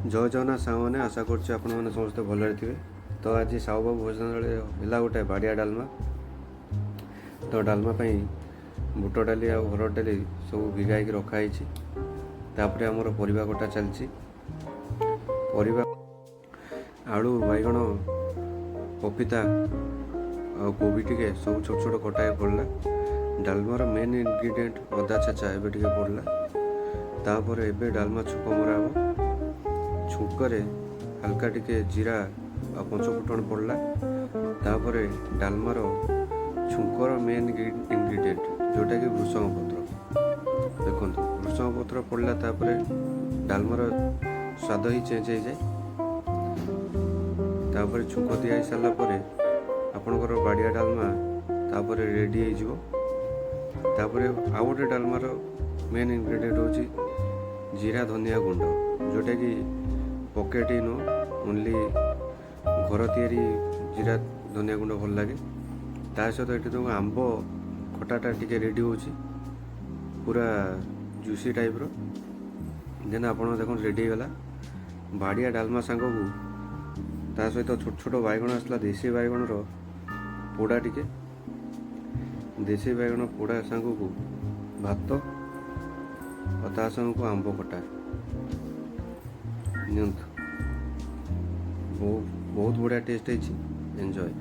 जय जगन्नाथ सामने आशा करुच्ची आपण मैंने समस्ते भलरे थे। तो आज साहू बाबू भोजनालय है गोटे बाड़िया डालमा। तो डालमा बुट डाली आ हरड़ डाली सब भिगाई रखाई। तापर आमर परिबा कटा चलची। परिबा आलू बैगण पपीता आ कोबी टिके सब छोट छोट कटा पड़ला। डालमार मेन इनग्रेडिएंट अदा छेचा एबे टिके पड़ला। तापर एबे डालमा छुक मरा हो। छुकरे हल्का टिके जीरा आ पंचफुटन पड़ला। तापर डालमार छुकर मेन इनग्रेडिएंट जोटा कि भृषंग पत्र। देखो भृषंग पत्र पड़ला। तापर डालमार स्वाद ही चेंज हो जाए। तापर छुक दिया सारा पर आपणकर बाड़िया डालमा तापर रेडी हो। तापर आउ गोटे डालमार मेन इनग्रेडिएंट हूँ जीरा धनिया गुंड जोटा कि पकेट नो ओनली घर तैयारी जीरा धनिया गुंड भल लगे। ता सहित ये तुम आंब खटाटा टिके रेडी हो पूरा जूसी टाइप रो। देन आप देख रेडी गला बाड़िया डालमा सांग को ता सहित छोट छोट बैगण आसला। देसी बैगण पोड़ा टिके देसी बैगण पोड़ा सांग को भात और ता सांग को आंब खटा बहुत बढ़िया टेस्ट है। एंजॉय।